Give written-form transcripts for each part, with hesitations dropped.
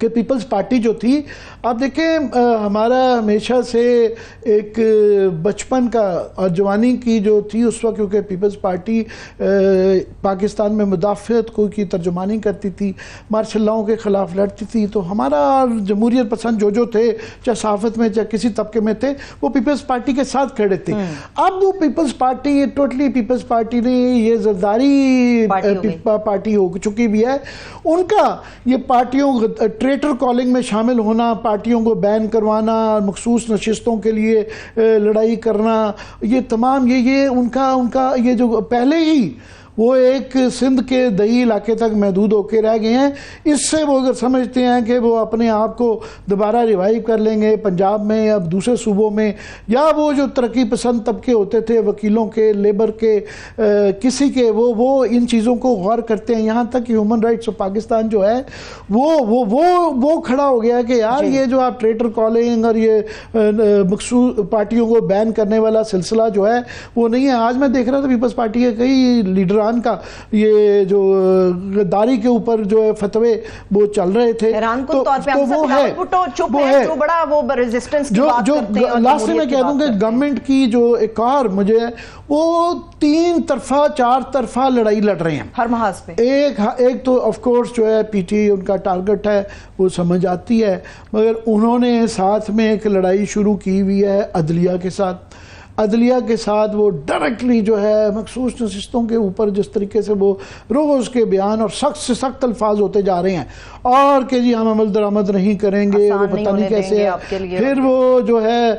کہ Peoples party جو تھی، آپ دیکھیں ہمارا ہمیشہ سے ایک بچپن کا اور جوانی کی جو تھی اس وقت، کیونکہ پیپلز پارٹی پاکستان میں مدافعت کو کی ترجمانی کرتی تھی، مارشل لاؤں کے خلاف لڑتی تھی، تو ہمارا جمہوریت پسند جو تھے، چاہے صحافت میں چاہے کسی طبقے میں تھے، وہ پیپلز پارٹی کے ساتھ کھڑے تھے۔ اب وہ peoples party totally peoples party نے یہ زرداری پارٹی ہو چکی بھی ہے، ان کا یہ پارٹیوں ٹریٹر کالنگ میں شامل ہونا، پارٹیوں کو بین کروانا، مخصوص نشستوں کے لیے لڑائی کرنا، یہ تمام یہ ان کا یہ جو پہلے ہی وہ ایک سندھ کے دیہی علاقے تک محدود ہو کے رہ گئے ہیں، اس سے وہ اگر سمجھتے ہیں کہ وہ اپنے آپ کو دوبارہ ریوائیو کر لیں گے پنجاب میں یا دوسرے صوبوں میں، یا وہ جو ترقی پسند طبقے ہوتے تھے، وکیلوں کے، لیبر کے، کسی کے، وہ ان چیزوں کو غور کرتے ہیں، یہاں تک کہ ہیومن رائٹس آف پاکستان جو ہے وہ کھڑا ہو گیا کہ یار یہ جو آپ ٹریٹر کالنگ اور یہ مخصوص پارٹیوں کو بین کرنے والا سلسلہ جو ہے وہ نہیں ہے۔ آج میں دیکھ رہا تھا پیپلز پارٹی کے کئی لیڈران کا یہ جو غداری کے اوپر جو ہے فتوے وہ چل رہے تھے، تو وہ ہے جو بڑا وہ ریزسٹنس کی بات کرتے ہیں۔ لاسٹ میں کہہ دوں کہ گورنمنٹ کی جو ایک اور مجھے وہ 3 طرفہ 4 طرفہ لڑائی لڑ رہے ہیں ہر محاذ پہ۔ ایک تو آف کورس جو ہے پی ٹی ان کا ٹارگٹ ہے، وہ سمجھ آتی ہے، مگر انہوں نے ساتھ میں ایک لڑائی شروع کی ہوئی ہے عدلیہ کے ساتھ۔ عدلیہ کے ساتھ وہ ڈائریکٹلی جو ہے مخصوص نشستوں کے اوپر جس طریقے سے وہ روز کے بیان اور سخت سے سخت الفاظ ہوتے جا رہے ہیں، اور کہ جی ہم عمل درآمد نہیں کریں گے، وہ پتہ نہیں کیسے ہے، پھر وہ جو ہے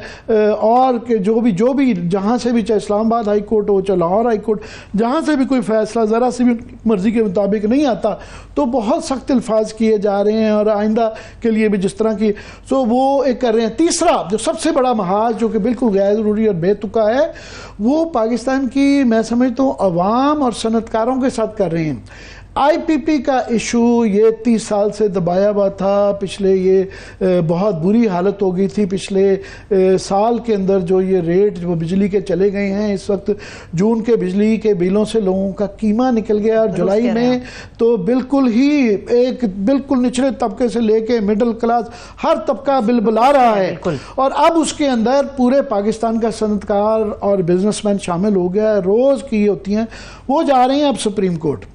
اور کہ جو بھی جہاں سے بھی، چاہے اسلام آباد ہائی کورٹ ہو، چاہے لاہور ہائی کورٹ، جہاں سے بھی کوئی فیصلہ ذرا سے بھی مرضی کے مطابق نہیں آتا تو بہت سخت الفاظ کیے جا رہے ہیں، اور آئندہ کے لیے بھی جس طرح کی وہ ایک کر رہے ہیں۔ تیسرا جو سب سے بڑا محاذ جو کہ بالکل غیر ضروری اور بے تکا ہے، وہ پاکستان کی میں سمجھتا ہوں عوام اور صنعت کاروں کے ساتھ کر رہے ہیں۔ آئی پی پی کا ایشو یہ 30 سال سے دبایا ہوا تھا، پچھلے یہ بہت بری حالت ہو گئی تھی، پچھلے سال کے اندر جو یہ ریٹ جو بجلی کے چلے گئے ہیں، اس وقت جون کے بجلی کے بلوں سے لوگوں کا قیمہ نکل گیا، اور جولائی میں تو بالکل ہی ایک بالکل نچلے طبقے سے لے کے مڈل کلاس ہر طبقہ بل بلا رہا ہے، اور اب اس کے اندر پورے پاکستان کا صنعت کار اور بزنس مین شامل ہو گیا ہے۔ روز کی ہوتی ہیں، وہ جا رہے ہیں اب سپریم کورٹ۔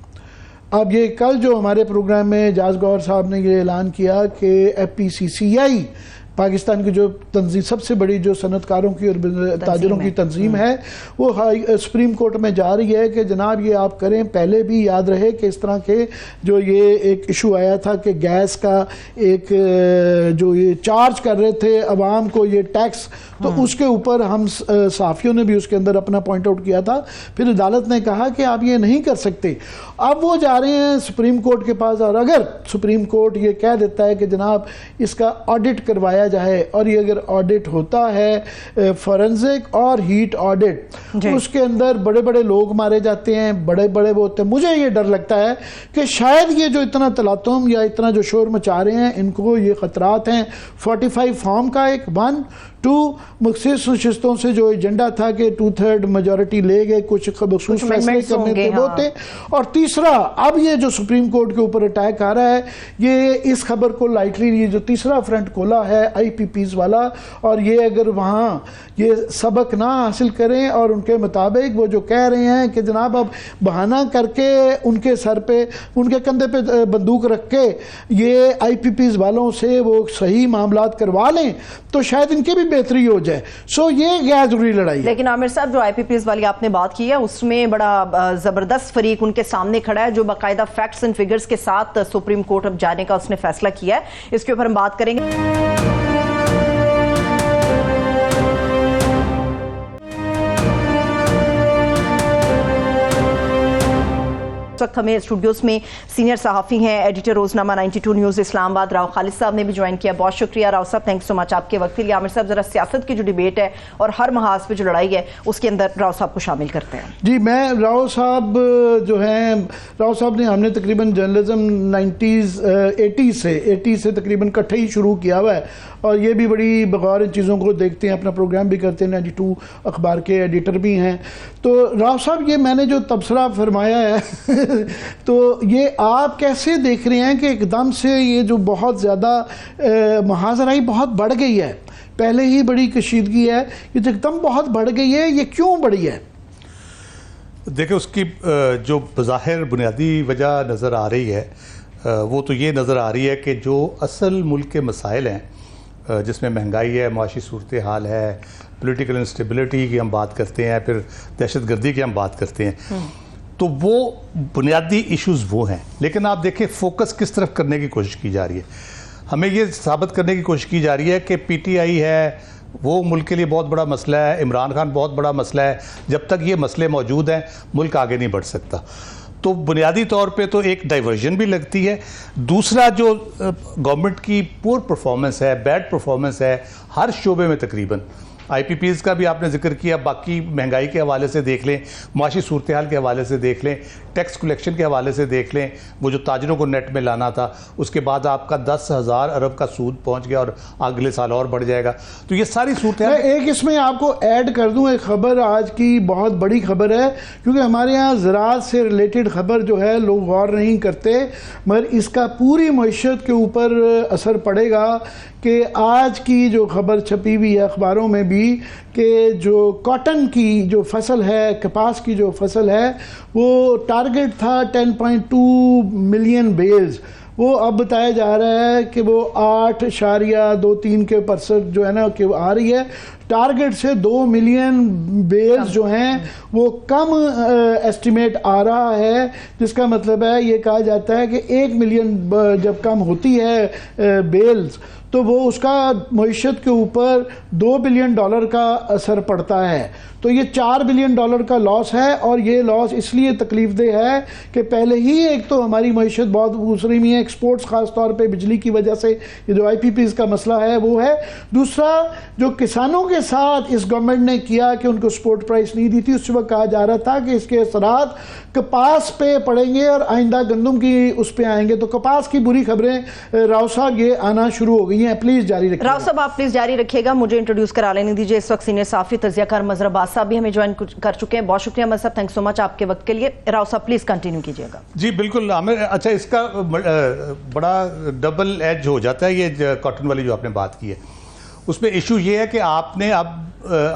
اب یہ کل جو ہمارے پروگرام میں جاز گور صاحب نے یہ اعلان کیا کہ ایف پی سی سی آئی پاکستان کی جو تنظیم سب سے بڑی جو صنعت کاروں کی اور تاجروں کی تنظیم ہے، وہ سپریم کورٹ میں جا رہی ہے کہ جناب یہ آپ کریں۔ پہلے بھی یاد رہے کہ اس طرح کے جو یہ ایک ایشو آیا تھا کہ گیس کا ایک جو یہ چارج کر رہے تھے عوام کو یہ ٹیکس، تو اس کے اوپر ہم صحافیوں نے بھی اس کے اندر اپنا پوائنٹ آؤٹ کیا تھا، پھر عدالت نے کہا کہ آپ یہ نہیں کر سکتے۔ اب وہ جا رہے ہیں سپریم کورٹ کے پاس، اور اگر سپریم کورٹ یہ کہہ دیتا ہے کہ جناب اس کا آڈٹ کروایا جائے، اور یہ اگر آڈٹ ہوتا ہے فورنزک اور ہیٹ آڈٹ، اس کے اندر بڑے بڑے لوگ مارے جاتے ہیں، بڑے بڑے وہ ہوتے ہیں، مجھے یہ ڈر لگتا ہے کہ شاید یہ جو اتنا تلاطم یا اتنا جو شور مچا رہے ہیں، ان کو یہ خطرات ہیں 45 فارم کا، ایک 1 2 مخصوص نشستوں سے جو ایجنڈا تھا کہ 2/3 میجورٹی لے گئے، کچھ مخصوص فیصلے کرنے تھے وہ تھے، اور تیسرا اب یہ جو سپریم کورٹ کے اوپر اٹیک آ رہا ہے، یہ اس خبر کو لائٹلی، یہ جو تیسرا فرنٹ کھولا ہے آئی پی پیز والا، اور یہ اگر وہاں یہ سبق نہ حاصل کریں اور ان کے مطابق وہ جو کہہ رہے ہیں کہ جناب اب بہانہ کر کے ان کے سر پہ، ان کے کندھے پہ بندوق رکھ کے یہ آئی پی پیز والوں سے وہ صحیح معاملات کروا لیں تو شاید ان کے بھی بہتری ہو جائے۔ یہ غیر ضروری لڑائی ہے۔ لیکن عامر صاحب جو آئی پی پیز والی آپ نے بات کی ہے، اس میں بڑا زبردست فریق ان کے سامنے کھڑا ہے جو باقاعدہ فیکٹس اینڈ فگرز کے ساتھ سپریم کورٹ اب جانے کا اس نے فیصلہ کیا ہے، اس کے اوپر ہم بات کریں گے۔ اس وقت ہمیں اسٹوڈیوز میں سینئر صحافی ہیں، ایڈیٹر روزنامہ 92 نیوز اسلام آباد راؤ خالد صاحب نے بھی جوائن کیا، بہت شکریہ راؤ صاحب، تھینک سو مچ آپ کے وقت کے لیے۔ عامر صاحب ذرا سیاست کی جو ڈیبیٹ ہے اور ہر محاذ پہ جو لڑائی ہے اس کے اندر راؤ صاحب کو شامل کرتے ہیں۔ جی میں راؤ صاحب جو ہیں، راؤ صاحب نے ہم نے تقریباً جرنلزم 80 سے تقریباً کٹھے ہی شروع کیا ہوا ہے، اور یہ بھی بڑی بغور ان چیزوں کو دیکھتے ہیں، اپنا پروگرام بھی کرتے ہیں، 92 اخبار کے ایڈیٹر بھی ہیں۔ تو راؤ صاحب یہ میں نے جو تبصرہ فرمایا ہے تو یہ آپ کیسے دیکھ رہے ہیں کہ ایک دم سے یہ جو بہت زیادہ محاذرائی بہت بڑھ گئی ہے، پہلے ہی بڑی کشیدگی ہے، یہ جو ایک دم بہت بڑھ گئی ہے، یہ کیوں بڑھی ہے؟ دیکھیں اس کی جو بظاہر بنیادی وجہ نظر آ رہی ہے وہ تو یہ نظر آ رہی ہے کہ جو اصل ملک کے مسائل ہیں جس میں مہنگائی ہے، معاشی صورتحال ہے، پولیٹیکل انسٹیبلٹی کی ہم بات کرتے ہیں، پھر دہشت گردی کی ہم بات کرتے ہیں، تو وہ بنیادی ایشوز وہ ہیں. لیکن آپ دیکھیں فوکس کس طرف کرنے کی کوشش کی جا رہی ہے. ہمیں یہ ثابت کرنے کی کوشش کی جا رہی ہے کہ پی ٹی آئی ہے وہ ملک کے لیے بہت بڑا مسئلہ ہے، عمران خان بہت بڑا مسئلہ ہے، جب تک یہ مسئلے موجود ہیں ملک آگے نہیں بڑھ سکتا. تو بنیادی طور پہ تو ایک ڈائیورژن بھی لگتی ہے. دوسرا جو گورنمنٹ کی پور پرفارمنس ہے، بیڈ پرفارمنس ہے ہر شعبے میں تقریباً، آئی پی پیز کا بھی آپ نے ذکر کیا، باقی مہنگائی کے حوالے سے دیکھ لیں، معاشی صورتحال کے حوالے سے دیکھ لیں، ٹیکس کلیکشن کے حوالے سے دیکھ لیں، وہ جو تاجروں کو نیٹ میں لانا تھا اس کے بعد آپ کا 10,000 ارب کا سود پہنچ گیا اور اگلے سال اور بڑھ جائے گا. تو یہ ساری صورتحال. میں ایک اس میں آپ کو ایڈ کر دوں، ایک خبر آج کی بہت بڑی خبر ہے، کیونکہ ہمارے یہاں زراعت سے ریلیٹڈ خبر جو ہے لوگ غور نہیں کرتے، مگر اس کا پوری معیشت کے اوپر اثر پڑے گا. کہ آج کی جو خبر چھپی ہوئی ہے اخباروں میں بھی کہ جو کاٹن کی جو فصل ہے، کپاس کی جو فصل ہے، وہ ٹارگٹ تھا 10.2 ملین بیلز، وہ اب بتایا جا رہا ہے کہ وہ 8.23% جو ہے نا کہ وہ آ رہی ہے. ٹارگٹ سے 2 ملین بیلز جو ہیں وہ کم ایسٹیمیٹ آ رہا ہے، جس کا مطلب ہے یہ کہا جاتا ہے کہ 1 ملین جب کم ہوتی ہے بیلز تو وہ اس کا معیشت کے اوپر $2 بلین کا اثر پڑتا ہے. تو یہ $4 بلین کا لاس ہے، اور یہ لاس اس لیے تکلیف دہ ہے کہ پہلے ہی ایک تو ہماری معیشت بہت دوسری میں ہے، ایکسپورٹس خاص طور پہ بجلی کی وجہ سے یہ جو آئی پی پیز کا مسئلہ ہے وہ ہے. دوسرا جو کسانوں کے ساتھ اس گورنمنٹ نے کیا کہ ان کو سپورٹ پرائس نہیں دی تھی، اس وقت کہا جا رہا تھا کہ اس کے اثرات کپاس پہ پڑیں گے اور آئندہ گندم کی اس پہ آئیں گے. تو کپاس کی بری خبریں راؤ صاحب یہ آنا شروع ہو گئی ہیں. پلیز جاری رکھیے. راؤ صاحب آپ پلیز جاری رکھیے گا. مجھے انٹروڈیوس کرا لینے دیجیے. اس وقت سینئر صحافی تجزیہ کار مظہر عباس صاحب بھی ہمیں جوائن کر چکے ہیں. بہت شکریہ مظہر صاحب، تھینک سو مچ آپ کے وقت کے لیے. راؤ صاحب پلیز کنٹینیو کیجیے گا. جی بالکل عامر. اچھا اس کا بڑا ڈبل ایج ہو جاتا ہے یہ کاٹن والی جو آپ نے بات کی ہے. اس میں ایشو یہ ہے کہ آپ نے اب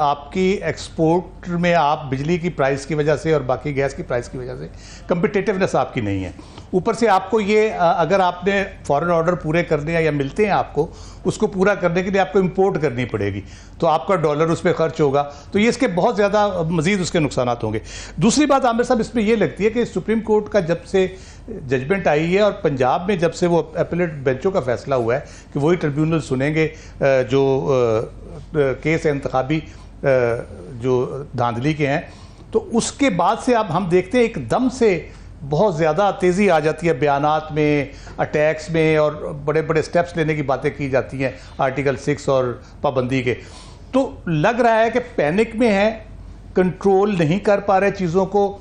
آپ کی ایکسپورٹ میں آپ بجلی کی پرائس کی وجہ سے اور باقی گیس کی پرائس کی وجہ سے کمپٹیٹیونیس آپ کی نہیں ہے. اوپر سے آپ کو یہ اگر آپ نے فارن آرڈر پورے کرنے ہیں یا ملتے ہیں آپ کو، اس کو پورا کرنے کے لیے آپ کو امپورٹ کرنی پڑے گی، تو آپ کا ڈالر اس پہ خرچ ہوگا. تو یہ اس کے بہت زیادہ مزید اس کے نقصانات ہوں گے. دوسری بات عامر صاحب اس میں یہ لگتی ہے کہ سپریم کورٹ کا جب سے ججمنٹ آئی ہے اور پنجاب میں جب سے وہ اپیلیٹ بینچوں کا فیصلہ ہوا ہے کہ وہی ٹریبیونل سنیں گے جو کیس انتخابی جو دھاندلی کے ہیں، تو اس کے بعد سے اب ہم دیکھتے ہیں ایک دم سے بہت زیادہ تیزی آ جاتی ہے بیانات میں، اٹیکس میں، اور بڑے بڑے سٹیپس لینے کی باتیں کی جاتی ہیں آرٹیکل 6 اور پابندی کے. تو لگ رہا ہے کہ پینک میں ہے، کنٹرول نہیں کر پا رہے چیزوں کو،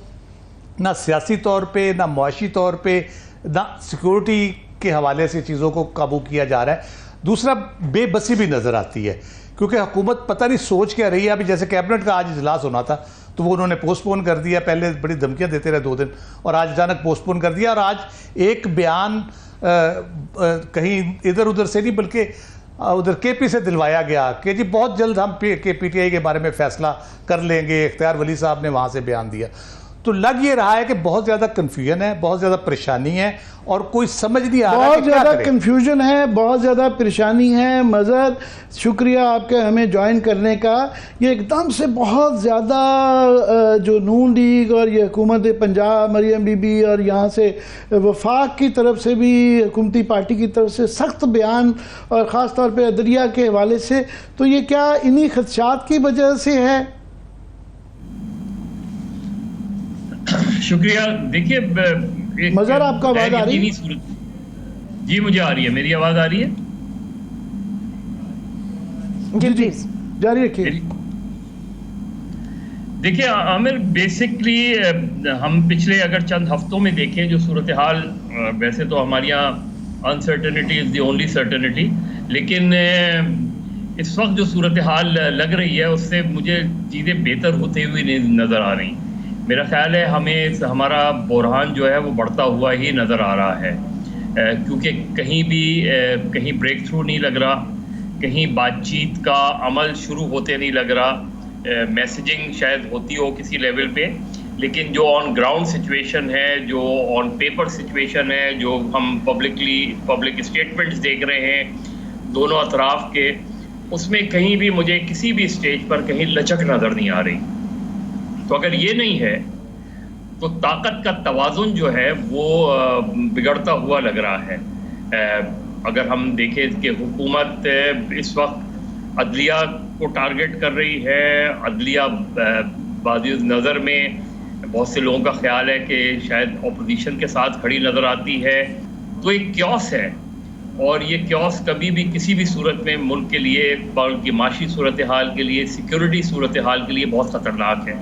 نہ سیاسی طور پہ، نہ معاشی طور پہ، نہ سیکورٹی کے حوالے سے چیزوں کو قابو کیا جا رہا ہے. دوسرا بے بسی بھی نظر آتی ہے، کیونکہ حکومت پتہ نہیں سوچ کیا رہی ہے. ابھی جیسے کیبنٹ کا آج اجلاس ہونا تھا تو وہ انہوں نے پوسٹ پون کر دیا، پہلے بڑی دھمکیاں دیتے رہے 2 دن، اور آج اچانک پوسٹ پون کر دیا. اور آج ایک بیان کہیں ادھر ادھر سے نہیں بلکہ ادھر کے پی سے دلوایا گیا کہ جی بہت جلد ہم پی ٹی آئی کے بارے میں فیصلہ کر لیں گے. اختیار ولی صاحب نے وہاں سے بیان دیا. تو لگ یہ رہا ہے کہ بہت زیادہ کنفیوژن ہے، بہت زیادہ پریشانی ہے، اور کوئی سمجھ نہیں آ رہا بہت زیادہ کنفیوژن ہے، بہت زیادہ پریشانی ہے. مظہر شکریہ آپ کے ہمیں جوائن کرنے کا. یہ ایک دم سے بہت زیادہ جو نون لیگ اور یہ حکومت پنجاب مریم بی بی اور یہاں سے وفاق کی طرف سے بھی حکومتی پارٹی کی طرف سے سخت بیان، اور خاص طور پہ عدلیہ کے حوالے سے، تو یہ کیا انہی خدشات کی وجہ سے ہے؟ شکریہ. دیکھیے مظہر آپ کا آواز آ رہی ہے؟ جی مجھے آ رہی ہے. میری آواز آ رہی ہے؟ جی جی جاری رکھیے. دیکھیے عامر، بیسکلی ہم پچھلے اگر چند ہفتوں میں دیکھیں جو صورتحال، ویسے تو ہمارے یہاں uncertainty is the only certainty, لیکن اس وقت جو صورتحال لگ رہی ہے اس سے مجھے چیزیں بہتر ہوتے ہوئے نظر آ رہی. میرا خیال ہے ہمیں ہمارا بحران جو ہے وہ بڑھتا ہوا ہی نظر آ رہا ہے، کیونکہ کہیں بریک تھرو نہیں لگ رہا، کہیں بات چیت کا عمل شروع ہوتے نہیں لگ رہا، میسیجنگ شاید ہوتی ہو کسی لیول پہ، لیکن جو آن گراؤنڈ سچویشن ہے، جو آن پیپر سچویشن ہے، جو ہم پبلک اسٹیٹمنٹس دیکھ رہے ہیں دونوں اطراف کے، اس میں کہیں بھی مجھے کسی بھی اسٹیج پر کہیں لچک نظر نہیں آ رہی۔ تو اگر یہ نہیں ہے تو طاقت کا توازن جو ہے وہ بگڑتا ہوا لگ رہا ہے۔ اگر ہم دیکھیں کہ حکومت اس وقت عدلیہ کو ٹارگٹ کر رہی ہے، عدلیہ بعض نظر میں بہت سے لوگوں کا خیال ہے کہ شاید اپوزیشن کے ساتھ کھڑی نظر آتی ہے، تو ایک کیوس ہے، اور یہ کیوس کبھی بھی کسی بھی صورت میں ملک کے لیے، بلکہ معاشی صورتحال کے لیے، سیکیورٹی صورتحال کے لیے بہت خطرناک ہے۔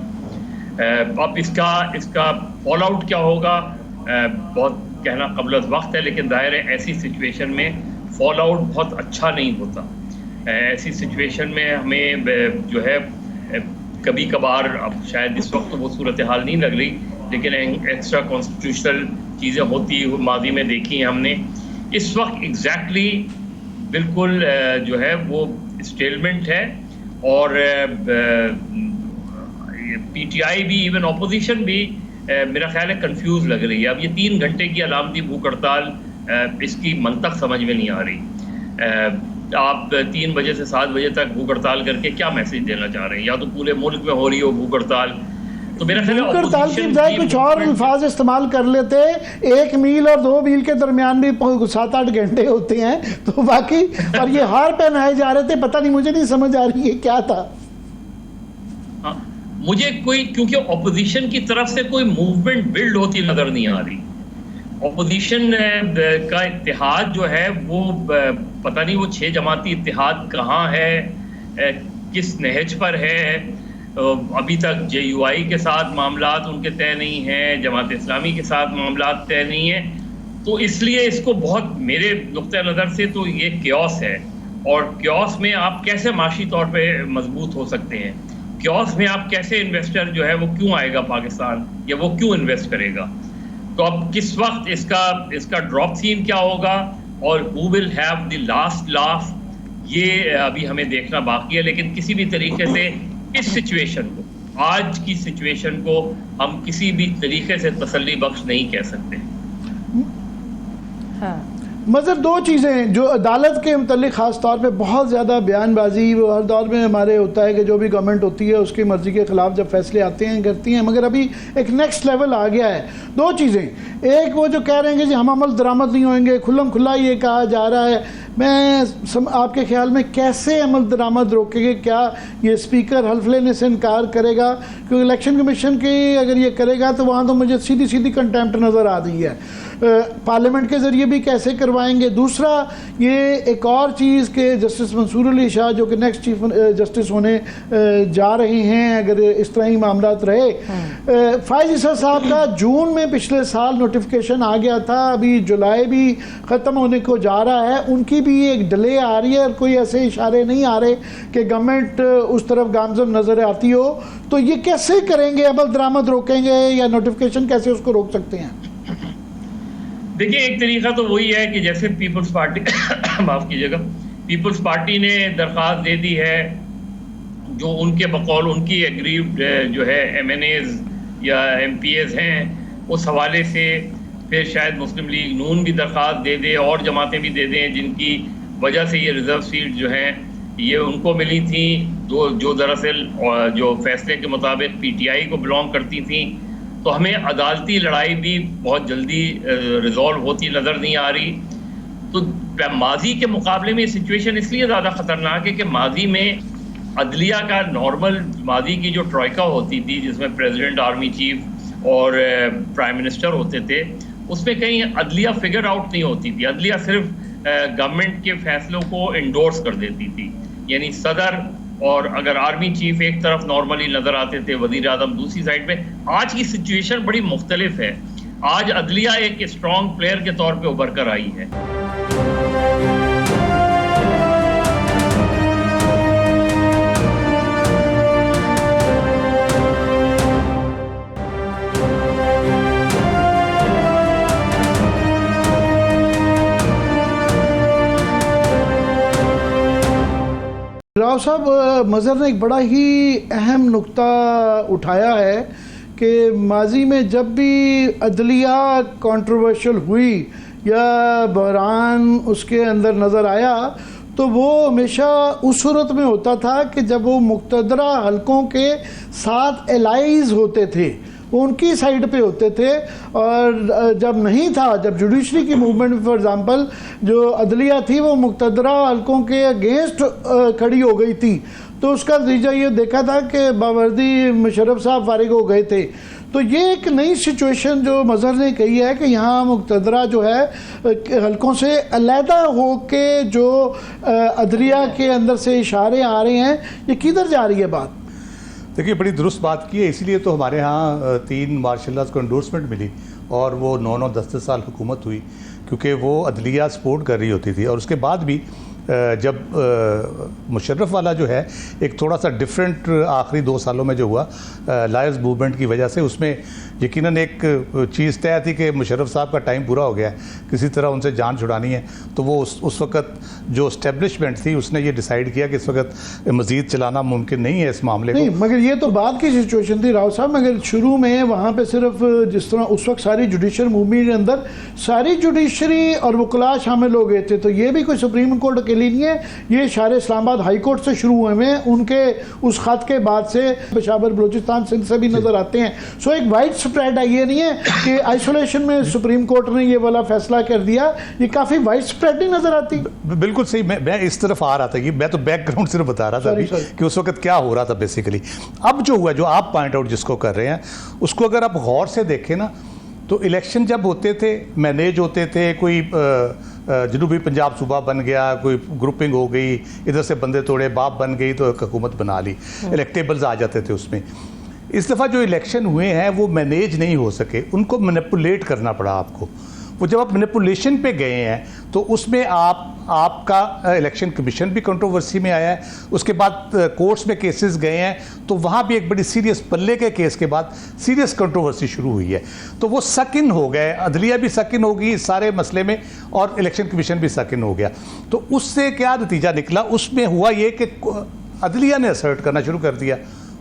اب اس کا فال آؤٹ کیا ہوگا بہت کہنا قبل از وقت ہے، لیکن ظاہر ہے ایسی سچویشن میں فال آؤٹ بہت اچھا نہیں ہوتا۔ ایسی سچویشن میں ہمیں جو ہے کبھی کبھار، اب شاید اس وقت وہ صورتحال نہیں لگ رہی، لیکن ایکسٹرا کانسٹیٹیوشنل چیزیں ہوتی ماضی میں دیکھی ہیں ہم نے، اس وقت ایگزیکٹلی بالکل جو ہے وہ اسٹیلمنٹ ہے، اور پی ٹی آئی بھی، ایون اپوزیشن بھی میرا خیال ہے کنفیوز لگ رہی ہے۔ اب یہ 3 گھنٹے کی علامتی بھوک ہڑتال، اس کی منطق سمجھ میں نہیں آ رہی۔ آپ 3 بجے سے 7 بجے تک بھوک ہڑتال کر کے کیا میسج دینا چاہ رہے ہیں؟ یا تو پورے ملک میں ہو رہی ہو بھوک ہڑتال، تو میرا خیال ہے بھوک ہڑتال کی بجائے کچھ اور الفاظ استعمال کر لیتے، 1 میل اور 2 میل کے درمیان بھی 7-8 گھنٹے ہوتے ہیں، تو باقی اور یہ ہار پہنائے جا رہے تھے، پتہ نہیں، مجھے نہیں سمجھ آ رہی ہے کیا تھا۔ مجھے کیونکہ اپوزیشن کی طرف سے کوئی موومنٹ بلڈ ہوتی نظر نہیں آ رہی۔ اپوزیشن کا اتحاد جو ہے وہ پتہ نہیں، وہ 6 جماعتی اتحاد کہاں ہے، کس نہج پر ہے؟ ابھی تک جے یو آئی کے ساتھ معاملات ان کے طے نہیں ہیں، جماعت اسلامی کے ساتھ معاملات طے نہیں ہیں، تو اس لیے اس کو بہت، میرے نقطۂ نظر سے تو یہ کیوس ہے، اور کیوس میں آپ کیسے معاشی طور پہ مضبوط ہو سکتے ہیں؟ کیوس میں آپ کیسے انویسٹر جو ہے وہ کیوں آئے گا پاکستان، یا وہ کیوں انویسٹ کرے گا؟ تو اب کس وقت اس کا ڈراپ سین کیا ہوگا، اور who will have the last laugh، یہ ابھی ہمیں دیکھنا باقی ہے۔ لیکن کسی بھی طریقے سے اس سچویشن کو، آج کی سچویشن کو ہم کسی بھی طریقے سے تسلی بخش نہیں کہہ سکتے۔ مظہر، 2 چیزیں جو عدالت کے متعلق خاص طور پہ بہت زیادہ بیان بازی وہ ہر دور میں ہمارے ہوتا ہے کہ جو بھی گورنمنٹ ہوتی ہے اس کی مرضی کے خلاف جب فیصلے آتے ہیں کرتی ہیں، مگر ابھی ایک نیکسٹ لیول آ گیا ہے۔ 2 چیزیں، ایک وہ جو کہہ رہے ہیں کہ جی ہم عمل درآمد نہیں ہوئیں گے، کھلم کھلا یہ کہا جا رہا ہے، میں آپ کے خیال میں کیسے عمل درآمد روکے گے؟ کیا یہ اسپیکر حلف لینے سے انکار کرے گا؟ کیونکہ الیکشن کمیشن کی اگر یہ کرے گا تو وہاں تو مجھے سیدھی کنٹیمپٹ نظر آ رہی ہے۔ پارلیمنٹ کے ذریعے بھی کیسے کروائیں گے؟ دوسرا یہ ایک اور چیز کہ جسٹس منصور علی شاہ جو کہ نیکسٹ چیف جسٹس ہونے جا رہے ہیں اگر اس طرح ہی معاملات رہے، فائز عیسیٰ صاحب کا جون میں پچھلے سال نوٹیفیکیشن آ گیا تھا، ابھی جولائی بھی ختم ہونے کو جا رہا ہے، ان کی بھی ایک ڈیلے آ رہی ہے، اور کوئی ایسے اشارے نہیں آ رہے کہ گورنمنٹ اس طرف گامزن نظر آتی ہو، تو یہ کیسے کریں گے؟ عمل درآمد روکیں گے یا نوٹیفیکیشن کیسے اس کو روک سکتے ہیں؟ دیکھیں، ایک طریقہ تو وہی ہے کہ جیسے پیپلز پارٹی معاف کیجیے گا، پیپلز پارٹی نے درخواست دے دی ہے، جو ان کے بقول ان کی ایگریوڈ جو ہے ایم این ایز یا ایم پی ایز ہیں، اس حوالے سے پھر شاید مسلم لیگ نون بھی درخواست دے دے، اور جماعتیں بھی دے دیں جن کی وجہ سے یہ ریزرو سیٹ جو ہیں یہ ان کو ملی تھیں، جو دراصل جو فیصلے کے مطابق پی ٹی آئی کو بلانگ کرتی تھیں۔ تو ہمیں عدالتی لڑائی بھی بہت جلدی ریزالو ہوتی نظر نہیں آ رہی۔ تو ماضی کے مقابلے میں سچویشن اس لیے زیادہ خطرناک ہے کہ ماضی میں عدلیہ کا نارمل، ماضی کی جو ٹرائیکا ہوتی تھی جس میں پریزیڈنٹ، آرمی چیف اور پرائم منسٹر ہوتے تھے، اس میں کہیں عدلیہ فگر آؤٹ نہیں ہوتی تھی، عدلیہ صرف گورنمنٹ کے فیصلوں کو انڈورس کر دیتی تھی، یعنی صدر اور اگر آرمی چیف ایک طرف نارملی نظر آتے تھے، وزیر اعظم دوسری سائڈ پہ۔ آج کی سچویشن بڑی مختلف ہے، آج عدلیہ ایک اسٹرانگ پلیئر کے طور پہ ابھر کر آئی ہے۔ راؤ صاحب، مظہر نے ایک بڑا ہی اہم نقطہ اٹھایا ہے کہ ماضی میں جب بھی عدلیہ کنٹروورشل ہوئی یا بحران اس کے اندر نظر آیا تو وہ ہمیشہ اس صورت میں ہوتا تھا کہ جب وہ مقتدرہ حلقوں کے ساتھ الائز ہوتے تھے، وہ ان کی سائیڈ پہ ہوتے تھے، اور جب نہیں تھا، جب جوڈیشری کی موومنٹ فار ایگزامپل جو عدلیہ تھی وہ مقتدرہ حلقوں کے اگینسٹ کھڑی ہو گئی تھی، تو اس کا نتیجہ یہ دیکھا تھا کہ باوردی مشرف صاحب فارغ ہو گئے تھے۔ تو یہ ایک نئی سچویشن جو مظہر نے کہی ہے کہ یہاں مقتدرہ جو ہے حلقوں سے علیحدہ ہو کے جو عدلیہ کے اندر سے اشارے آ رہے ہیں، یہ کدھر جا رہی ہے بات؟ دیکھیے بڑی درست بات کی ہے، اسی لیے تو ہمارے ہاں 3 مارشل لاز کو انڈورسمنٹ ملی اور وہ 9 10 سال حکومت ہوئی، کیونکہ وہ عدلیہ سپورٹ کر رہی ہوتی تھی۔ اور اس کے بعد بھی جب مشرف والا جو ہے ایک تھوڑا سا ڈیفرنٹ آخری 2 سالوں میں جو ہوا لائرز موومنٹ کی وجہ سے، اس میں یقیناً ایک چیز طے تھی کہ مشرف صاحب کا ٹائم پورا ہو گیا ہے، کسی طرح ان سے جان چھڑانی ہے، تو وہ اس وقت جو اسٹیبلشمنٹ تھی اس نے یہ ڈیسائیڈ کیا کہ اس وقت مزید چلانا ممکن نہیں ہے اس معاملے کو۔ نہیں، مگر یہ تو بعد کی سچویشن تھی راؤ صاحب، مگر شروع میں وہاں پہ صرف جس طرح اس وقت ساری جوڈیشل موومنٹ کے اندر ساری جوڈیشری اور وکلاء شامل ہو گئے تھے، تو یہ بھی کوئی سپریم کورٹ اکیلی نہیں ہے، یہ اشارے اسلام آباد ہائی کورٹ سے شروع ہوئے ہیں، ان کے اس خط کے بعد سے پشاور بلوچستان سندھ سے بھی نظر آتے ہیں۔ سو ایک وائڈ سپریڈ ہے، یہ نہیں ہے کہ آئسولیشن میں سپریم کورٹ نے یہ والا فیصلہ کر دیا، یہ کافی وائڈ سپریڈ نہیں نظر آتی۔ بالکل صحیح، میں اس طرف آ رہا تھا، میں تو بیک گراؤنڈ صرف بتا رہا تھا کہ اس وقت کیا ہو رہا تھا بیسیکلی۔ اب جو ہوا، جو آپ پوائنٹ آؤٹ جس کو کر رہے ہیں، اس کو اگر آپ غور سے دیکھیں نا تو الیکشن جب ہوتے تھے مینیج ہوتے تھے، کوئی جنوبی پنجاب صوبہ بن گیا، کوئی گروپنگ ہو گئی، ادھر سے بندے توڑے باپ بن گئی تو ایک حکومت بنا لی، الیکٹیبلز آ جاتے تھے اس میں۔ اس دفعہ جو الیکشن ہوئے ہیں وہ مینیج نہیں ہو سکے، ان کو مینیپولیٹ کرنا پڑا آپ کو۔ وہ جب آپ مینیپولیشن پہ گئے ہیں تو اس میں آپ کا الیکشن کمیشن بھی کنٹروورسی میں آیا ہے، اس کے بعد کورٹس میں کیسز گئے ہیں، تو وہاں بھی ایک بڑی سیریس پلے کے کیس کے بعد سیریس کنٹروورسی شروع ہوئی ہے، تو وہ سکن ہو گئے، عدلیہ بھی سکن ہوگی اس سارے مسئلے میں اور الیکشن کمیشن بھی سکن ہو گیا۔ تو اس سے کیا نتیجہ نکلا؟ اس میں ہوا یہ کہ عدلیہ نے اسرٹ کرنا شروع کر دیا،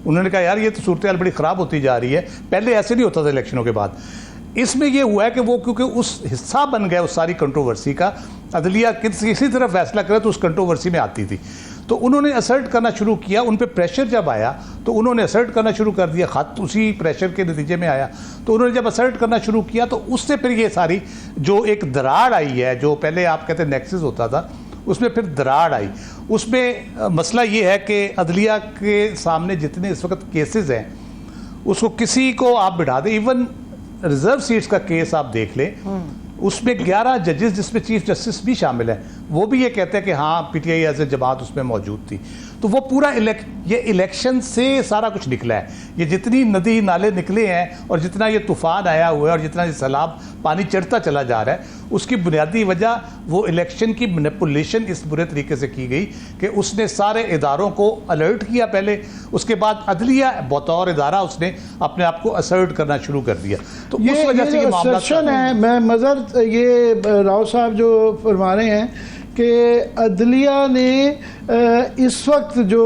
انہوں نے کہا یار یہ تو صورتحال بڑی خراب ہوتی جا رہی ہے، پہلے ایسے نہیں ہوتا تھا الیکشنوں کے بعد۔ اس میں یہ ہوا ہے کہ وہ کیونکہ اس حصہ بن گیا اس ساری کنٹروورسی کا، عدلیہ کسی طرح فیصلہ کرے تو اس کنٹروورسی میں آتی تھی، تو انہوں نے اسرٹ کرنا شروع کیا۔ ان پہ پریشر جب آیا تو انہوں نے اسرٹ کرنا شروع کر دیا، خط اسی پریشر کے نتیجے میں آیا، تو انہوں نے جب اسرٹ کرنا شروع کیا تو اس سے پھر یہ ساری جو ایک دراڑ آئی ہے، جو پہلے آپ کہتے ہیں نیکسس ہوتا تھا، اس میں پھر دراڑ آئی۔ اس میں مسئلہ یہ ہے کہ عدلیہ کے سامنے جتنے اس وقت کیسز ہیں اس کو کسی کو آپ بٹھا دیں، ایون ریزرو سیٹس کا کیس آپ دیکھ لیں، اس میں 11 ججز جس میں چیف جسٹس بھی شامل ہیں، وہ بھی یہ کہتے ہیں کہ ہاں P T I as a جماعت اس میں موجود تھی۔ تو وہ پورا یہ الیکشن سے سارا کچھ نکلا ہے، یہ جتنی ندی نالے نکلے ہیں اور جتنا یہ طوفان آیا ہوا ہے اور جتنا یہ سیلاب پانی چڑھتا چلا جا رہا ہے، اس کی بنیادی وجہ وہ الیکشن کی مینیپولیشن اس برے طریقے سے کی گئی کہ اس نے سارے اداروں کو الرٹ کیا پہلے، اس کے بعد عدلیہ بطور ادارہ اس نے اپنے آپ کو اسرٹ کرنا شروع کر دیا۔ تو اس وجہ سے یہ معاملہ ہے۔ میں مظہر یہ راؤ صاحب جو فرما رہے ہیں کہ عدلیہ نے اس وقت جو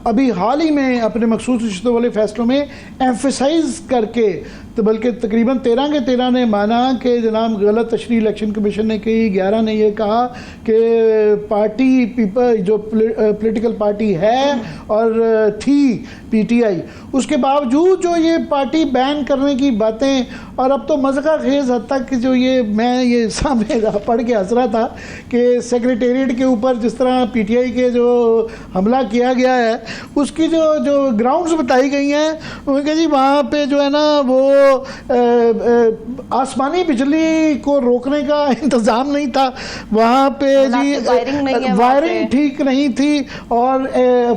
ابھی حال ہی میں اپنے مخصوص رشتوں والے فیصلوں میں ایمفیسائز کر کے، تو بلکہ تقریباً 13 کے 13 نے مانا کہ جناب غلط تشریح الیکشن کمیشن نے کی، 11 نے یہ کہا کہ پارٹی جو پولیٹیکل پارٹی ہے اور تھی پی ٹی آئی، اس کے باوجود جو یہ پارٹی بین کرنے کی باتیں، اور اب تو مذاق خیز حد تک کہ جو میں یہ سامنے پڑھ کے ہنس رہا تھا کہ سیکریٹریٹ کے اوپر جس طرح پی ٹی آئی کے جو حملہ کیا گیا ہے اس کی جو گراؤنڈز بتائی گئی ہیں، وہ کہ جی وہاں پہ جو ہے نا وہ آسمانی بجلی کو روکنے کا انتظام نہیں تھا، وہاں پہ جی وائرنگ ٹھیک نہیں تھی، اور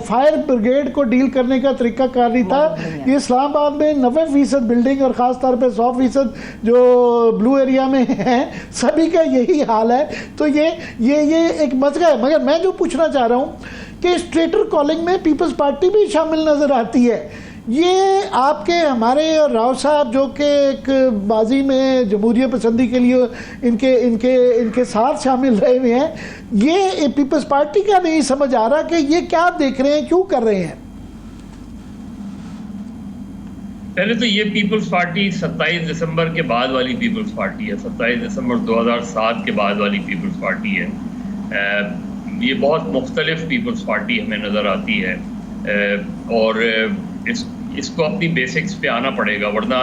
فائر بریگیڈ کو ڈیل کرنے کا طریقہ کار نہیں تھا۔ یہ اسلام آباد میں 90% بلڈنگ اور خاص طور پہ 100% جو بلو ایریا میں ہیں، سبھی کا یہی حال ہے۔ تو یہ ایک مسئلہ ہے۔ مگر میں جو پوچھنا چاہ رہا ہوں کہ اسٹریٹر کالنگ میں پیپلز پارٹی بھی شامل نظر آتی ہے، یہ آپ کے ہمارے اور راؤ صاحب جو کہ ایک ماضی میں جمہوریت پسندی کے لیے ان کے ساتھ شامل رہے ہوئے ہیں، یہ پیپلز پارٹی کا نہیں سمجھ آ رہا کہ یہ کیا دیکھ رہے ہیں، کیوں کر رہے ہیں؟ پہلے تو یہ پیپلز پارٹی 27 دسمبر کے بعد والی پیپلز پارٹی ہے، 27 دسمبر 2007 کے بعد والی پیپلز پارٹی ہے. یہ بہت مختلف پیپلز پارٹی ہمیں نظر آتی ہے، اور اس کو اپنی بیسکس پہ آنا پڑے گا، ورنہ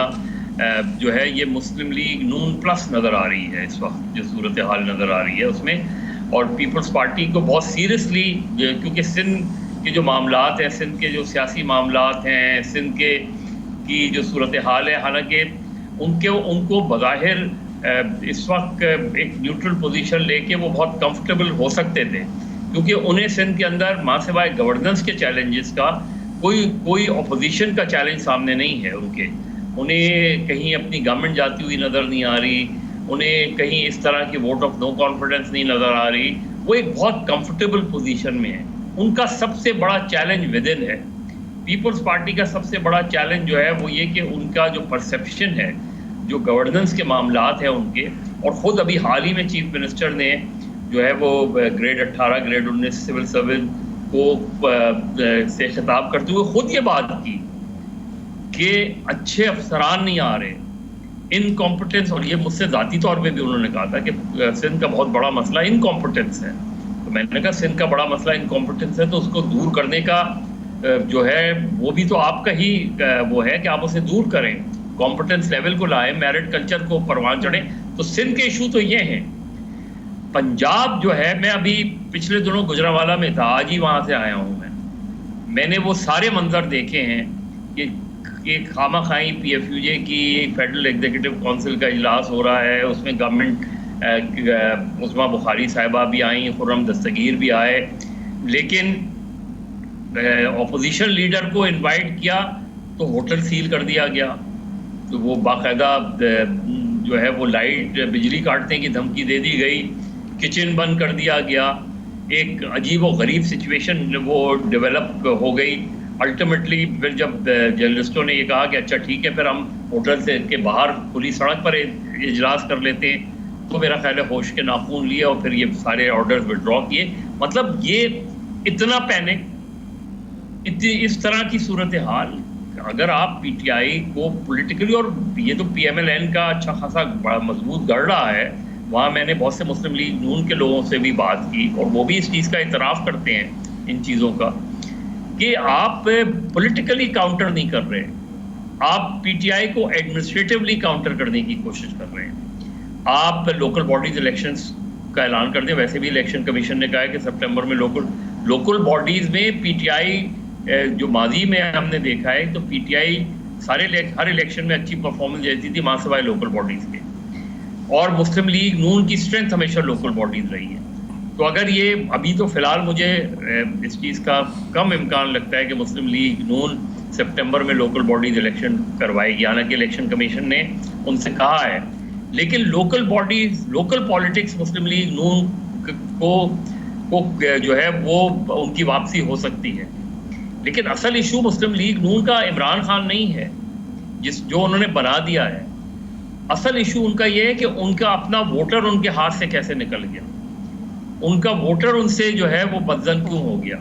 جو ہے یہ مسلم لیگ نون پلس نظر آ رہی ہے اس وقت، جو صورتحال نظر آ رہی ہے اس میں. اور پیپلز پارٹی کو بہت سیریسلی، کیونکہ سندھ کے جو معاملات ہیں، سندھ کے جو سیاسی معاملات ہیں، سندھ کی جو صورتحال ہے، حالانکہ ان کو بظاہر اس وقت ایک نیوٹرل پوزیشن لے کے وہ بہت کمفرٹیبل ہو سکتے تھے، کیونکہ انہیں سندھ کے اندر ماں سوائے گورننس کے چیلنجز کا کوئی اپوزیشن کا چیلنج سامنے نہیں ہے. انہیں کہیں اپنی گورنمنٹ جاتی ہوئی نظر نہیں آ رہی، انہیں کہیں اس طرح کی ووٹ آف نو کانفیڈنس نہیں نظر آ رہی. وہ ایک بہت کمفرٹیبل پوزیشن میں ہے. ان کا سب سے بڑا چیلنج ود ان ہے. پیپلز پارٹی کا سب سے بڑا چیلنج جو ہے وہ یہ کہ ان کا جو پرسیپشن ہے، جو گورننس کے معاملات ہیں ان کے، اور خود ابھی حال ہی میں چیف منسٹر نے جو ہے وہ گریڈ 18 گریڈ 19 سول سروس کو سے خطاب کرتے ہوئے خود یہ بات کی کہ اچھے افسران نہیں آ رہے، انکمپٹنس. اور یہ مجھ سے ذاتی طور پہ بھی انہوں نے کہا تھا کہ سندھ کا بہت بڑا مسئلہ انکمپٹنس ہے. تو میں نے کہا سندھ کا بڑا مسئلہ انکمپٹنس ہے تو اس کو دور کرنے کا جو ہے وہ بھی تو آپ کا ہی وہ ہے کہ آپ اسے دور کریں، کمپٹنس لیول کو لائیں، میرٹ کلچر کو پروان چڑھیں. تو سندھ کے ایشو تو یہ ہیں. پنجاب جو ہے، میں ابھی پچھلے دنوں گجرانوالہ میں تھا، آج ہی وہاں سے آیا ہوں. میں نے وہ سارے منظر دیکھے ہیں کہ خامہ خواہی پی ایف یو جے کی فیڈرل ایگزیکٹو کونسل کا اجلاس ہو رہا ہے، اس میں گورنمنٹ عظمیٰ بخاری صاحبہ بھی آئیں، خرم دستگیر بھی آئے، لیکن اپوزیشن لیڈر کو انوائٹ کیا تو ہوٹل سیل کر دیا گیا. تو وہ باقاعدہ جو ہے وہ لائٹ بجلی کاٹنے کی دھمکی دے دی گئی، کچن بند کر دیا گیا. ایک عجیب و غریب سچویشن وہ ڈیولپ ہو گئی. الٹیمیٹلی پھر جب جرنلسٹوں نے یہ کہا کہ اچھا ٹھیک ہے پھر ہم ہوٹل سے کے باہر کھلی سڑک پر اجلاس کر لیتے ہیں، تو میرا خیال ہے ہوش کے ناخون لیے اور پھر یہ سارے آرڈرز وڈرا کیے. مطلب یہ اتنا پینک، اس طرح کی صورتحال، اگر آپ پی ٹی آئی کو پولیٹیکلی، اور یہ تو پی ایم ایل این کا اچھا خاصا بڑا مضبوط گڑ رہا ہے، وہاں میں نے بہت سے مسلم لیگ نون کے لوگوں سے بھی بات کی اور وہ بھی اس چیز کا اعتراف کرتے ہیں ان چیزوں کا، کہ آپ پولیٹیکلی کاؤنٹر نہیں کر رہے، آپ پی ٹی آئی کو ایڈمنسٹریٹولی کاؤنٹر کرنے کی کوشش کر رہے ہیں. آپ لوکل باڈیز الیکشنز کا اعلان کر دیں. ویسے بھی الیکشن کمیشن نے کہا ہے کہ سپٹمبر میں لوکل باڈیز میں پی ٹی آئی، جو ماضی میں ہم نے دیکھا ہے تو P T I Hare election میں اچھی پرفارمنس دیتی تھی ماں سوائے لوکل باڈیز کے، اور مسلم لیگ نون کی اسٹرینتھ ہمیشہ لوکل باڈیز رہی ہے. تو اگر یہ ابھی تو فی الحال مجھے اس چیز کا کم امکان لگتا ہے کہ مسلم لیگ نون سپٹمبر میں لوکل باڈیز الیکشن کروائے گی، حالانکہ الیکشن کمیشن نے ان سے کہا ہے. لیکن لوکل باڈیز، لوکل پالیٹکس مسلم لیگ نون کو جو ہے وہ ان کی واپسی ہو سکتی ہے. لیکن اصل ایشو مسلم لیگ نون کا عمران خان نہیں ہے جو انہوں نے بنا دیا ہے. اصل ایشو ان کا یہ ہے کہ ان کا اپنا ووٹر ان کے ہاتھ سے کیسے نکل گیا، ان کا ووٹر ان سے جو ہے وہ بدزن کیوں ہو گیا.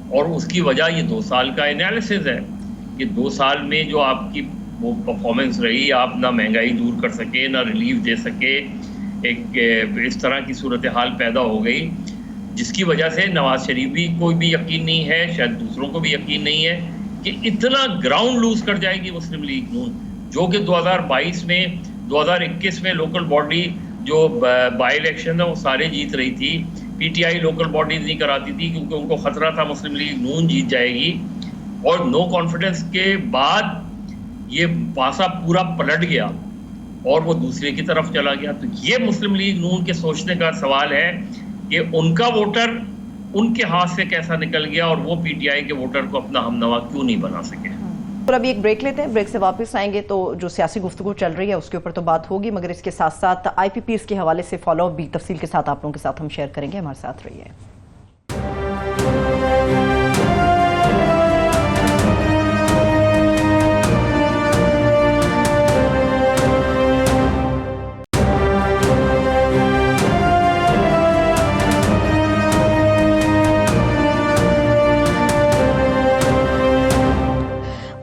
اور اس کی وجہ یہ 2 سال کا انالیسز ہے کہ 2 سال میں جو آپ کی وہ پرفارمنس رہی، آپ نہ مہنگائی دور کر سکے، نہ ریلیف دے سکے. ایک اس طرح کی صورتحال پیدا ہو گئی جس کی وجہ سے نواز شریف بھی کوئی بھی یقین نہیں ہے، شاید دوسروں کو بھی یقین نہیں ہے کہ اتنا گراؤنڈ لوز کر جائے گی مسلم لیگ نون، جو کہ 2022 میں 2021 میں لوکل باڈی جو بائی الیکشن ہے وہ سارے جیت رہی تھی. P T I local bodies نہیں کراتی تھی کیونکہ ان کو خطرہ تھا مسلم لیگ نون جیت جائے گی، اور نو کانفیڈنس کے بعد یہ پاسا پورا پلٹ گیا اور وہ دوسرے کی طرف چلا گیا. تو یہ مسلم لیگ نون کے سوچنے کا سوال ہے کہ ان کا ووٹر ان کے ہاتھ سے کیسا نکل گیا اور وہ پی ٹی آئی کے ووٹر کو اپنا ہم نوا کیوں نہیں بنا سکے. اور ابھی ایک بریک لیتے ہیں، بریک سے واپس آئیں گے تو جو سیاسی گفتگو چل رہی ہے اس کے اوپر تو بات ہوگی، مگر اس کے ساتھ ساتھ آئی پی پیز کے حوالے سے فالو اپ بھی تفصیل کے ساتھ آپ لوگوں کے ساتھ ہم شیئر کریں گے. ہمارے ساتھ رہیے.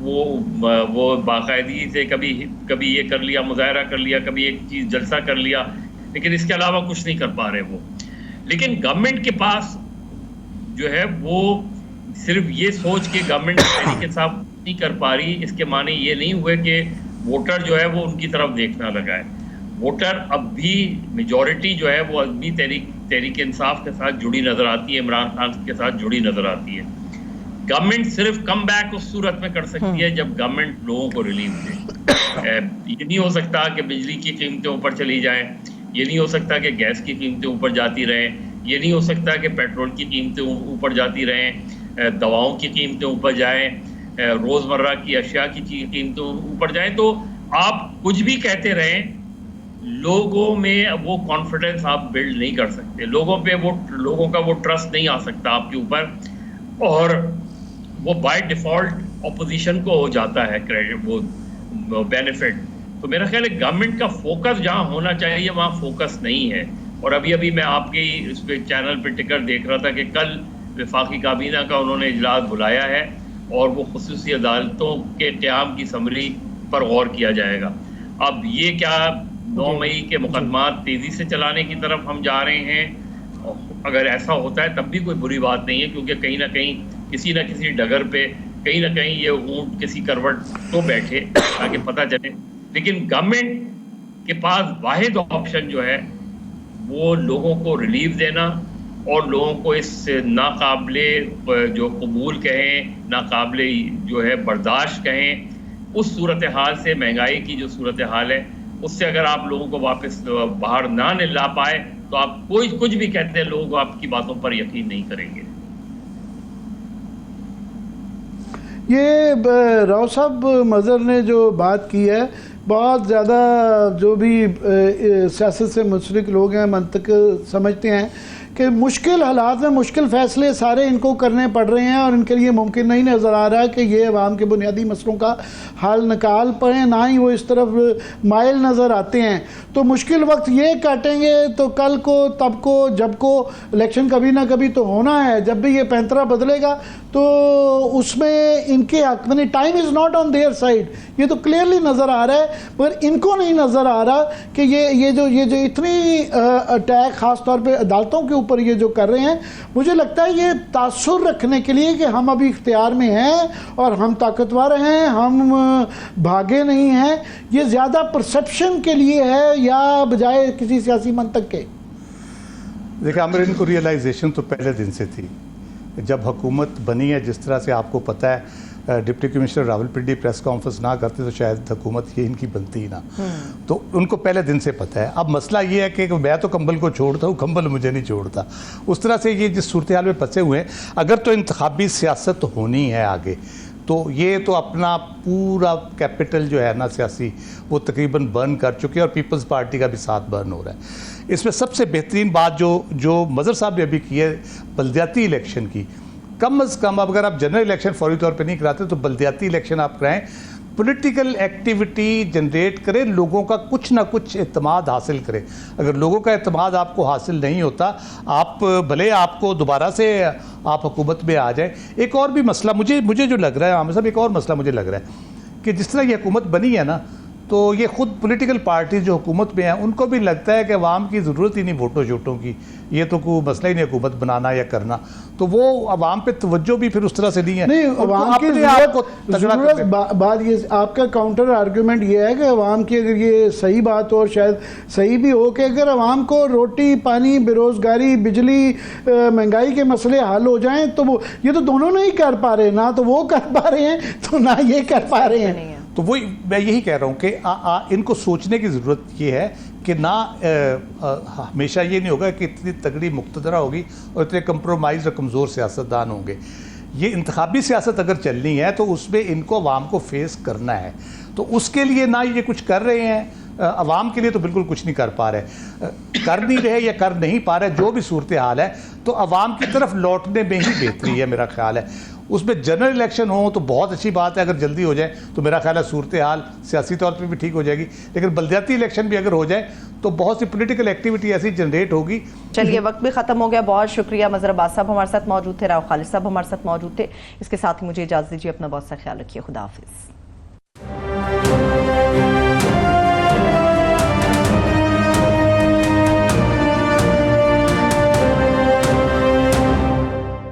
وہ باقاعدگی سے کبھی یہ کر لیا، مظاہرہ کر لیا، کبھی ایک چیز جلسہ کر لیا، لیکن اس کے علاوہ کچھ نہیں کر پا رہے وہ. لیکن گورنمنٹ کے پاس جو ہے وہ صرف یہ سوچ کے گورنمنٹ تحریک انصاف نہیں کر پا رہی، اس کے معنی یہ نہیں ہوئے کہ ووٹر جو ہے وہ ان کی طرف دیکھنا لگا ہے. ووٹر اب بھی میجورٹی جو ہے وہ اب بھی تحریک انصاف کے ساتھ جڑی نظر آتی ہے، عمران خان کے ساتھ جڑی نظر آتی ہے. گورنمنٹ صرف کم بیک اس صورت میں کر سکتی ہے جب گورنمنٹ لوگوں کو ریلیف دے. یہ نہیں ہو سکتا کہ بجلی کی قیمتیں اوپر چلی جائیں، یہ نہیں ہو سکتا کہ گیس کی قیمتیں اوپر جاتی رہیں، یہ نہیں ہو سکتا کہ پیٹرول کی قیمتیں اوپر جاتی رہیں، دواؤں کی قیمتیں اوپر جائیں، روزمرہ کی اشیاء کی قیمتیں اوپر جائیں. تو آپ کچھ بھی کہتے رہیں، لوگوں میں وہ کانفیڈنس آپ بلڈ نہیں کر سکتے، لوگوں کا وہ ٹرسٹ نہیں آ سکتا آپ کے اوپر، اور وہ بائی ڈیفالٹ اپوزیشن کو ہو جاتا ہے کریڈٹ، وہ بینیفٹ. تو میرا خیال ہے گورنمنٹ کا فوکس جہاں ہونا چاہیے وہاں فوکس نہیں ہے. اور ابھی میں آپ کے اس پہ چینل پہ ٹکر دیکھ رہا تھا کہ کل وفاقی کابینہ کا انہوں نے اجلاس بلایا ہے اور وہ خصوصی عدالتوں کے قیام کی سمری پر غور کیا جائے گا. اب یہ کیا 9 مئی کے مقدمات تیزی سے چلانے کی طرف ہم جا رہے ہیں؟ اگر ایسا ہوتا ہے تب بھی کوئی بری بات نہیں ہے، کیونکہ کہیں نہ کہیں کسی نہ کسی ڈگر پہ کہیں نہ کہیں یہ اونٹ کسی کروٹ تو بیٹھے تاکہ پتہ چلے. لیکن گورنمنٹ کے پاس واحد آپشن جو ہے وہ لوگوں کو ریلیف دینا اور لوگوں کو اس ناقابل جو قبول کہیں، ناقابل جو ہے برداشت کہیں، اس صورتحال سے، مہنگائی کی جو صورتحال ہے اس سے اگر آپ لوگوں کو واپس باہر نہ لا پائے تو آپ کچھ بھی کہتے ہیں لوگ آپ کی باتوں پر یقین نہیں کریں گے. یہ راؤ صاحب مظہر نے جو بات کی ہے، بہت زیادہ جو بھی سیاست سے منسلک لوگ ہیں منطق سمجھتے ہیں کہ مشکل حالات میں مشکل فیصلے سارے ان کو کرنے پڑ رہے ہیں اور ان کے لیے ممکن نہیں نظر آ رہا ہے کہ یہ عوام کے بنیادی مسئلوں کا حل نکال پائیں، نہ ہی وہ اس طرف مائل نظر آتے ہیں. تو مشکل وقت یہ کاٹیں گے تو کل کو، تب کو، جب کو الیکشن کبھی نہ کبھی تو ہونا ہے، جب بھی یہ پینترا بدلے گا تو اس میں ان کے حق میں time is not on their side, یہ تو کلیئرلی نظر آ رہا ہے. مگر ان کو نہیں نظر آ رہا کہ یہ جو اتنی اٹیک خاص طور پہ عدالتوں کے اوپر یہ جو کر رہے ہیں، مجھے لگتا ہے یہ تاثر رکھنے کے لیے کہ ہم ابھی اختیار میں ہیں اور ہم طاقتور ہیں، ہم بھاگے نہیں ہیں، یہ زیادہ پرسپشن کے لیے ہے یا بجائے کسی سیاسی منطق کے؟ دیکھیں عامر، ان کو ریئلائزیشن تو پہلے دن سے تھی جب حکومت بنی ہے. جس طرح سے آپ کو پتہ ہے deputy commissioner Rawalpindi press conference نہ کرتے تو شاید حکومت یہ ان کی بنتی ہی نہ. تو ان کو پہلے دن سے پتہ ہے. اب مسئلہ یہ ہے کہ میں تو کمبل کو چھوڑتا ہوں، کمبل مجھے نہیں چھوڑتا. اس طرح سے یہ جس صورتحال میں پھنسے ہوئے ہیں، اگر تو انتخابی سیاست ہونی ہے آگے تو یہ تو اپنا پورا کیپٹل جو ہے نا سیاسی وہ تقریباً برن کر چکے اور پیپلز پارٹی کا بھی ساتھ برن ہو رہا ہے. اس میں سب سے بہترین بات جو مظہر صاحب نے ابھی کی ہے بلدیاتی الیکشن کی، کم از کم اب اگر آپ جنرل الیکشن فوری طور پہ نہیں کراتے تو بلدیاتی الیکشن آپ کرائیں، پولیٹیکل ایکٹیویٹی جنریٹ کریں، لوگوں کا کچھ نہ کچھ اعتماد حاصل کریں. اگر لوگوں کا اعتماد آپ کو حاصل نہیں ہوتا، آپ بھلے آپ کو دوبارہ سے آپ حکومت میں آ جائیں. ایک اور بھی مسئلہ مجھے جو لگ رہا ہے عامر صاحب، ایک اور مسئلہ مجھے لگ رہا ہے کہ جس طرح یہ حکومت بنی ہے نا، تو یہ خود پولیٹیکل پارٹیز جو حکومت میں ہیں ان کو بھی لگتا ہے کہ عوام کی ضرورت ہی نہیں ووٹوں شوٹوں کی، یہ تو کوئی مسئلہ ہی نہیں حکومت بنانا یا کرنا. تو وہ عوام پہ توجہ بھی پھر اس طرح سے نہیں ہے. نہیں، عوام کی ضرورت بات یہ آپ کا کاؤنٹر آرگیومنٹ یہ ہے کہ عوام کی اگر یہ صحیح بات ہو اور شاید صحیح بھی ہو کہ اگر عوام کو روٹی پانی، بے روزگاری، بجلی، مہنگائی کے مسئلے حل ہو جائیں تو وہ یہ تو دونوں نہیں کر پا رہے، نہ تو وہ کر پا رہے ہیں تو نہ یہ کر پا رہے ہیں. تو وہی میں یہی کہہ رہا ہوں کہ ان کو سوچنے کی ضرورت یہ ہے کہ نہ ہمیشہ یہ نہیں ہوگا کہ اتنی تگڑی مقتدرہ ہوگی اور اتنے کمپرومائز اور کمزور سیاستدان ہوں گے. یہ انتخابی سیاست اگر چلنی ہے تو اس میں ان کو عوام کو فیس کرنا ہے. تو اس کے لیے نہ یہ کچھ کر رہے ہیں، عوام کے لیے تو بالکل کچھ نہیں کر پا رہے، کر نہیں رہے یا کر نہیں پا رہے، جو بھی صورتحال ہے تو عوام کی طرف لوٹنے میں ہی بہتری ہے میرا خیال ہے. اس میں جنرل الیکشن ہوں تو بہت اچھی بات ہے، اگر جلدی ہو جائیں تو میرا خیال ہے صورتحال سیاسی طور پہ بھی ٹھیک ہو جائے گی، لیکن بلدیاتی الیکشن بھی اگر ہو جائیں تو بہت سی پولیٹیکل ایکٹیویٹی ایسی جنریٹ ہوگی۔ چلیے وقت بھی ختم ہو گیا، بہت شکریہ۔ مظہر عباس صاحب ہمارے ساتھ موجود تھے، راؤ خالد صاحب ہمارے ساتھ موجود تھے۔ اس کے ساتھ ہی مجھے اجازت دیجیے، اپنا بہت سا خیال رکھیے، خدا حافظ۔